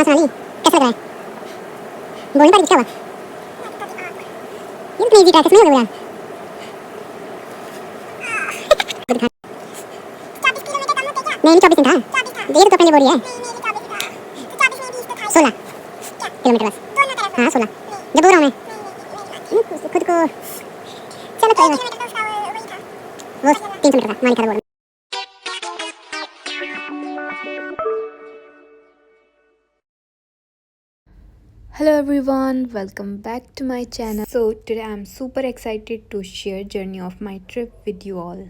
हाँ सोनाली, कैसा लग रहा है? बोलने पर क्या हुआ? ये तो इजी था, किसने बोला? नहीं 24 दिन था। ये तो अपने लिए बोल रही है। 16 किलोमीटर बस। हाँ 16 जब बोल रहा हूँ मैं खुद को। चलो कोई बात, वो 300 मीटर था, मानिका बोल। Hello everyone, welcome back to my channel. So today I'm super excited to share journey of my trip with you all.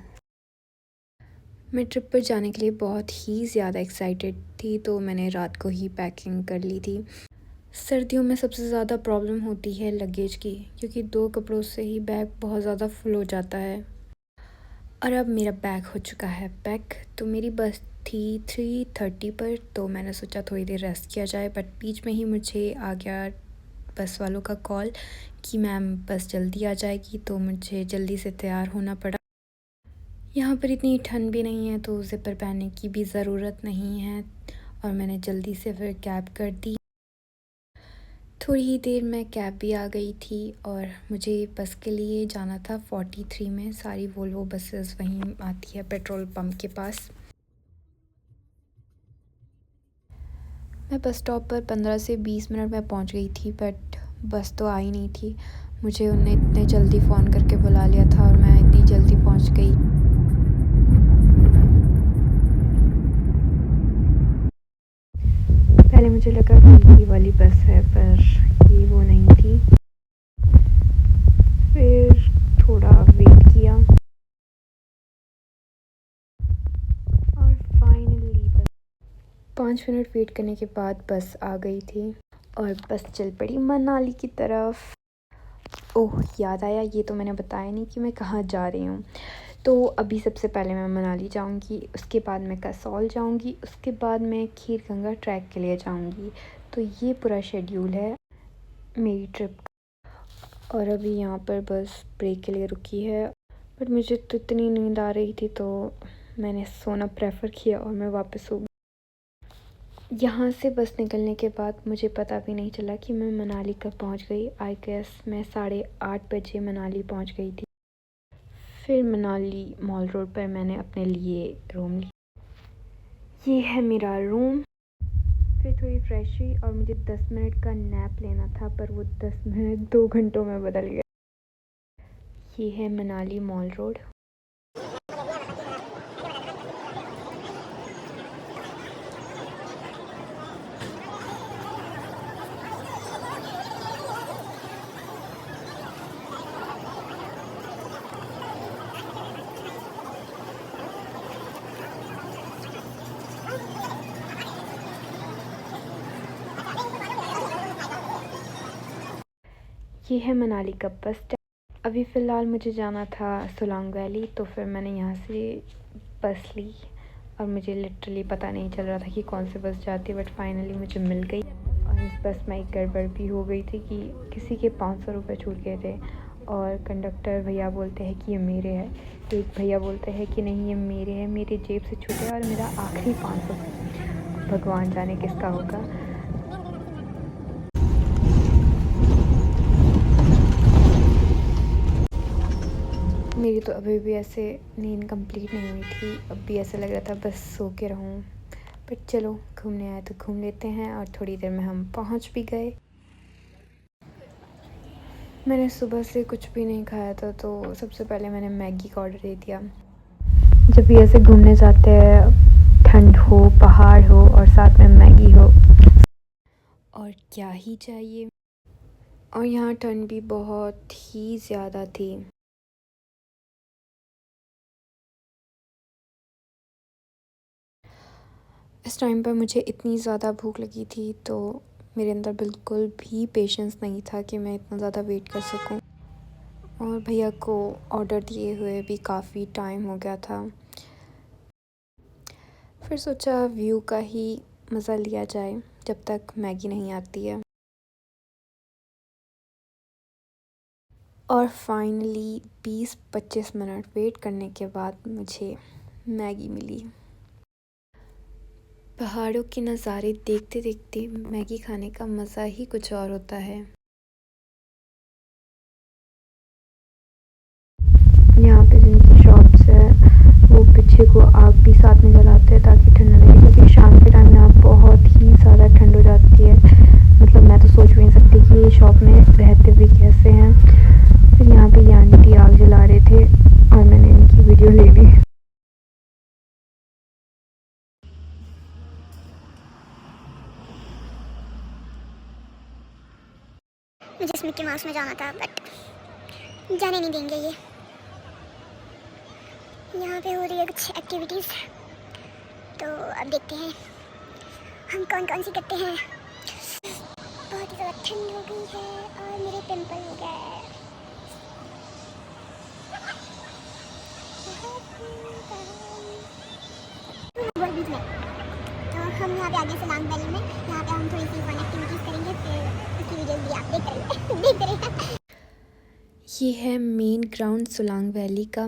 मैं ट्रिप पर जाने के लिए बहुत ही ज़्यादा एक्साइटेड थी, तो मैंने रात को ही पैकिंग कर ली थी। सर्दियों में सबसे ज़्यादा प्रॉब्लम होती है लगेज की, क्योंकि 2 कपड़ों से ही बैग बहुत ज़्यादा फुल हो जाता है। और अब मेरा बैग हो चुका है पैक। तो मेरी बस थी 3:30 पर, तो मैंने सोचा थोड़ी देर रेस्ट किया जाए, बट बीच में ही मुझे आ गया बस वालों का कॉल कि मैम बस जल्दी आ जाएगी, तो मुझे जल्दी से तैयार होना पड़ा। यहाँ पर इतनी ठंड भी नहीं है, तो ज़िपर पहनने की भी ज़रूरत नहीं है, और मैंने जल्दी से फिर कैब कर दी। थोड़ी ही देर में कैब भी आ गई थी, और मुझे बस के लिए जाना था 43 में। सारी वोल्वो बसेस वहीं आती है पेट्रोल पंप के पास। मैं बस स्टॉप पर 15 से 20 मिनट में पहुंच गई थी, बट बस तो आई नहीं थी। मुझे उन्हें इतने जल्दी फ़ोन करके बुला लिया था, और मैं इतनी जल्दी पहुंच गई। पहले मुझे लगा कि ये वाली बस है, पर ये वो नहीं थी। फिर थोड़ा वेट किया, और फाइनली बस 5 मिनट वेट करने के बाद बस आ गई थी, और बस चल पड़ी मनाली की तरफ। ओह याद आया, ये तो मैंने बताया नहीं कि मैं कहाँ जा रही हूँ। तो अभी सबसे पहले मैं मनाली जाऊँगी, उसके बाद मैं कसौल जाऊँगी, उसके बाद मैं खीर गंगा ट्रैक के लिए जाऊँगी। तो ये पूरा शेड्यूल है मेरी ट्रिप का। और अभी यहाँ पर बस ब्रेक के लिए रुकी है, बट मुझे तो इतनी नींद आ रही थी, तो मैंने सोना प्रेफर किया और मैं वापस सो गई। यहाँ से बस निकलने के बाद मुझे पता भी नहीं चला कि मैं मनाली कब पहुँच गई। आई गेस मैं 8:30 बजे मनाली पहुँच गई थी। फिर मनाली मॉल रोड पर मैंने अपने लिए रूम लिया। ये है मेरा रूम। फिर थोड़ी फ्रेश हुई, और मुझे 10 मिनट का नैप लेना था, पर वो 10 मिनट 2 घंटों में बदल गया। ये है मनाली मॉल रोड। ये है मनाली का बस स्टैंड। अभी फ़िलहाल मुझे जाना था सोलांग वैली, तो फिर मैंने यहाँ से बस ली, और मुझे लिटरली पता नहीं चल रहा था कि कौन सी बस जाती है, बट फाइनली मुझे मिल गई। और इस बस में एक गड़बड़ भी हो गई थी कि किसी के 500 रुपये छूट गए थे, और कंडक्टर भैया बोलते हैं कि ये मेरे है, एक भैया बोलते हैं कि नहीं ये मेरे है, मेरी जेब से छूटे, और मेरा आखिरी 500 भगवान जाने किसका होगा। मेरी तो अभी भी ऐसे नींद कंप्लीट नहीं हुई थी। अब भी ऐसा लग रहा था बस सो के रहूँ, बट चलो घूमने आए तो घूम लेते हैं। और थोड़ी देर में हम पहुंच भी गए। मैंने सुबह से कुछ भी नहीं खाया था, तो सबसे पहले मैंने मैगी का ऑर्डर दे दिया। जब भी ऐसे घूमने जाते हैं, ठंड हो, पहाड़ हो, और साथ में मैगी हो, और क्या ही चाहिए। और यहाँ ठंड भी बहुत ही ज़्यादा थी। इस टाइम पर मुझे इतनी ज़्यादा भूख लगी थी, तो मेरे अंदर बिल्कुल भी पेशेंस नहीं था कि मैं इतना ज़्यादा वेट कर सकूं। और भैया को ऑर्डर दिए हुए भी काफ़ी टाइम हो गया था। फिर सोचा व्यू का ही मज़ा लिया जाए जब तक मैगी नहीं आती है। और फाइनली 20-25 मिनट वेट करने के बाद मुझे मैगी मिली। पहाड़ों के नज़ारे देखते देखते मैगी खाने का मज़ा ही कुछ और होता है। यहाँ पे जिनकी शॉप्स है वो पीछे को आग भी साथ में जलाते हैं ताकि ठंड ना लगे, क्योंकि शाम के टाइम यहाँ बहुत ही ज़्यादा ठंड हो जाती है। मतलब मैं तो सोच भी नहीं सकती कि ये शॉप में रहते हुए कैसे हैं। फिर यहाँ पे ये आंटी आग जला रहे थे और मैंने इनकी वीडियो ले ली। मुझे इस मिक्की माउस में जाना था बट जाने नहीं देंगे ये। यहाँ पे हो रही है कुछ एक्टिविटीज़, तो अब देखते हैं हम कौन कौन सी करते हैं। बहुत ही ज़्यादा ठंड हो गई है और मेरे पिंपल हो गए। बहुत बीच में तो हम यहाँ पे आगे सोलांग वैली में, यहाँ पे हम थोड़ी सी फन एक्टिविटीज़ करेंगे, फिर उसकी वीडियोस भी आप देखते रहिए। ये है मेन ग्राउंड सोलांग वैली का।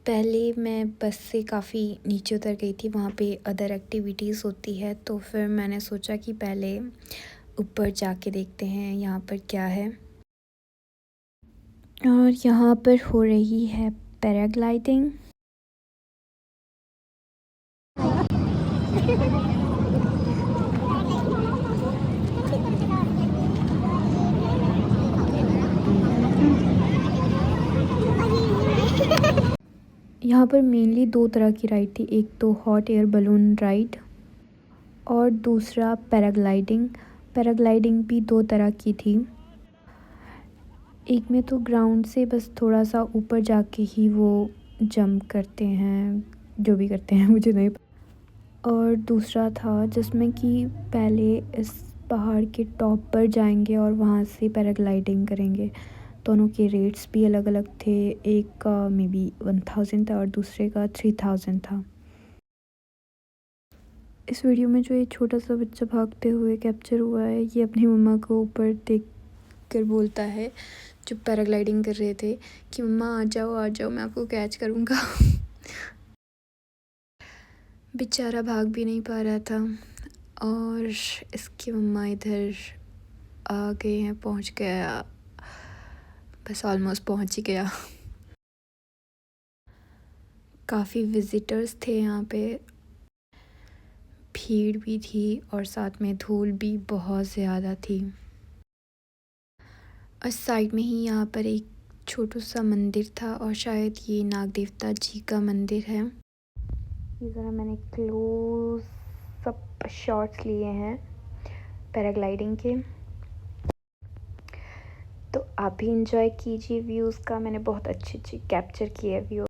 पहले मैं बस से काफ़ी नीचे उतर गई थी, वहाँ पे अदर एक्टिविटीज़ होती है, तो फिर मैंने सोचा कि पहले ऊपर जाके देखते हैं यहाँ पर क्या है। और यहाँ पर हो रही है पैराग्लाइडिंग। यहाँ पर मेनली दो तरह की राइड थी, एक तो हॉट एयर बलून राइड और दूसरा पैराग्लाइडिंग। पैराग्लाइडिंग भी दो तरह की थी, एक में तो ग्राउंड से बस थोड़ा सा ऊपर जाके ही वो जंप करते हैं, जो भी करते हैं मुझे नहीं पता। और दूसरा था जिसमें कि पहले इस पहाड़ के टॉप पर जाएंगे और वहाँ से पैराग्लाइडिंग करेंगे। दोनों के रेट्स भी अलग अलग थे, एक का मे बी 1000 था और दूसरे का 3000 था। इस वीडियो में जो ये छोटा सा बच्चा भागते हुए कैप्चर हुआ है, ये अपनी मम्मा को ऊपर देख कर बोलता है, जो पैराग्लाइडिंग कर रहे थे, कि मम्मा आ जाओ मैं आपको कैच करूँगा। बेचारा भाग भी नहीं पा रहा था और इसकी मम्मा इधर आ गए हैं, पहुँच गया, बस ऑलमोस्ट पहुँच ही गया। काफ़ी विज़िटर्स थे यहाँ पे, भीड़ भी थी और साथ में धूल भी बहुत ज़्यादा थी। और साइड में ही यहाँ पर एक छोटा सा मंदिर था और शायद ये नाग देवता जी का मंदिर है। ये ज़रा मैंने क्लोज सब शॉट्स लिए हैं पैराग्लाइडिंग के, तो आप भी इंजॉय कीजिए व्यूज़ का। मैंने बहुत अच्छी कैप्चर किए व्यू।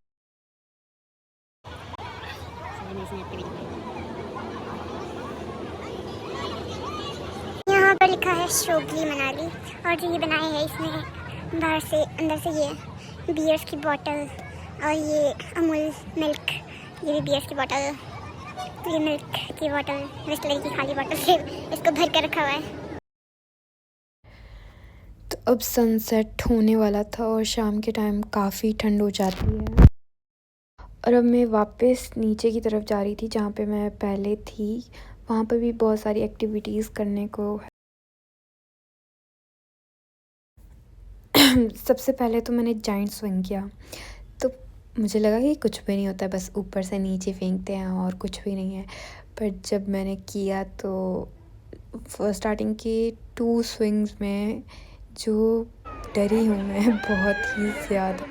यहाँ पर लिखा है शोगली मनाली, और जो ये बनाए हैं इसमें बाहर से अंदर से ये बियर्स की बोतल और ये अमूल मिल्क, ये भी बियर्स की बोतल, ये मिल्क की बोतल, बिस्लरी की खाली बोतल से इसको भर कर रखा हुआ है। तो अब सनसेट होने वाला था और शाम के टाइम काफ़ी ठंड हो जाती है, और अब मैं वापस नीचे की तरफ जा रही थी जहाँ पे मैं पहले थी। वहाँ पर भी बहुत सारी एक्टिविटीज़ करने को है। सबसे पहले तो मैंने जाइंट स्विंग किया, तो मुझे लगा कि कुछ भी नहीं होता है, बस ऊपर से नीचे फेंकते हैं और कुछ भी नहीं है। पर जब मैंने किया तो स्टार्टिंग के 2 स्विंग्स में जो डरी हूँ मैं बहुत ही ज़्यादा।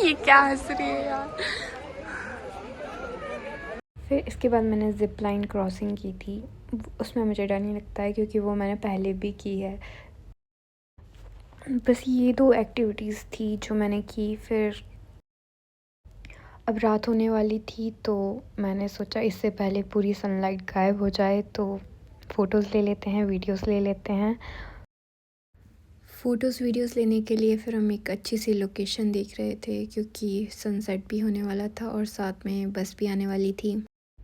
ये क्या हंस रही है यार। फिर इसके बाद मैंने ज़िप लाइन क्रॉसिंग की थी, उसमें मुझे डर नहीं लगता है क्योंकि वो मैंने पहले भी की है। बस ये 2 एक्टिविटीज़ थी जो मैंने की। फिर अब रात होने वाली थी तो मैंने सोचा इससे पहले पूरी सनलाइट गायब हो जाए तो फ़ोटोज़ ले लेते हैं, वीडियोज़ ले लेते हैं। फ़ोटोज़ वीडियोज़ लेने के लिए फिर हम एक अच्छी सी लोकेशन देख रहे थे क्योंकि सनसेट भी होने वाला था और साथ में बस भी आने वाली थी।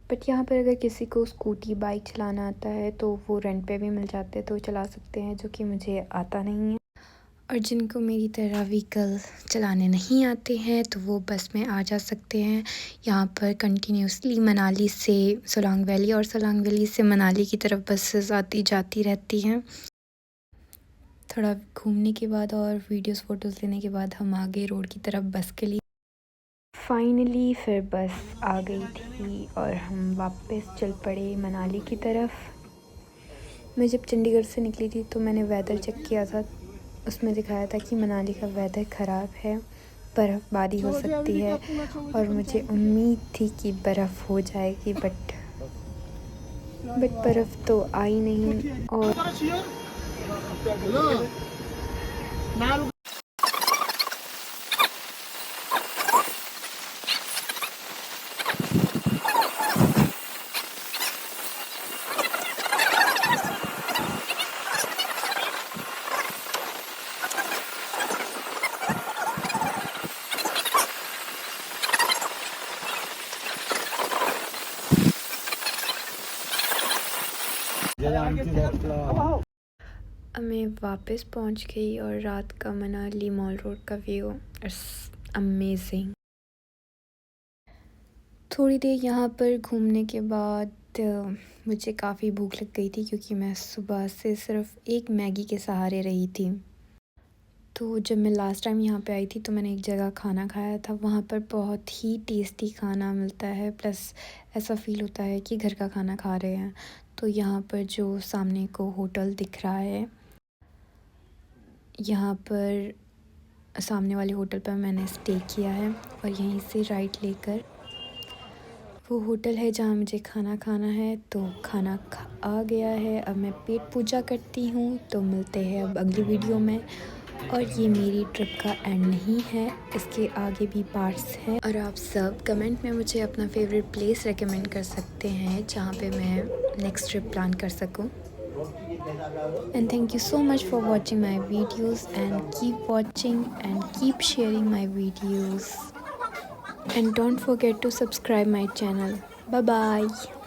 बट यहाँ पर अगर किसी को स्कूटी बाइक चलाना आता है तो वो रेंट पे भी मिल जाते हैं, तो चला सकते हैं, जो कि मुझे आता नहीं है। और जिनको मेरी तरह व्हीकल चलाने नहीं आते हैं तो वो बस में आ जा सकते हैं। यहाँ पर कंटिन्यूसली मनाली से सोलांग वैली और सोलांग वैली से मनाली की तरफ बसेस आती जाती रहती हैं। थोड़ा घूमने के बाद और वीडियोस फ़ोटोज़ लेने के बाद हम आ गए रोड की तरफ बस के लिए। फाइनली फिर बस आ गई थी और हम वापस चल पड़े मनाली की तरफ। मैं जब चंडीगढ़ से निकली थी तो मैंने वेदर चेक किया था, उसमें दिखाया था कि मनाली का वेदर ख़राब है, बर्फ़बारी हो सकती है और मुझे उम्मीद थी कि बर्फ़ हो जाएगी बट बर्फ़ तो आई नहीं। और अब मैं वापस पहुंच गई और रात का मनाली मॉल रोड का व्यू इट्स अमेजिंग। थोड़ी देर यहाँ पर घूमने के बाद मुझे काफ़ी भूख लग गई थी क्योंकि मैं सुबह से सिर्फ एक मैगी के सहारे रही थी। तो जब मैं लास्ट टाइम यहाँ पे आई थी तो मैंने एक जगह खाना खाया था, वहाँ पर बहुत ही टेस्टी खाना मिलता है, प्लस ऐसा फ़ील होता है कि घर का खाना खा रहे हैं। तो यहाँ पर जो सामने को होटल दिख रहा है, यहाँ पर सामने वाले होटल पर मैंने स्टे किया है और यहीं से राइट लेकर वो होटल है जहाँ मुझे खाना खाना है। तो खाना आ गया है, अब मैं पेट पूजा करती हूँ। तो मिलते हैं अब अगली वीडियो में। और ये मेरी ट्रिप का एंड नहीं है, इसके आगे भी पार्ट्स हैं और आप सब कमेंट में मुझे अपना फेवरेट प्लेस रेकमेंड कर सकते हैं जहाँ पे मैं नेक्स्ट ट्रिप प्लान कर सकूँ। And thank you so much for watching my videos, and keep watching and keep sharing my videos, and don't forget to subscribe my channel. Bye bye.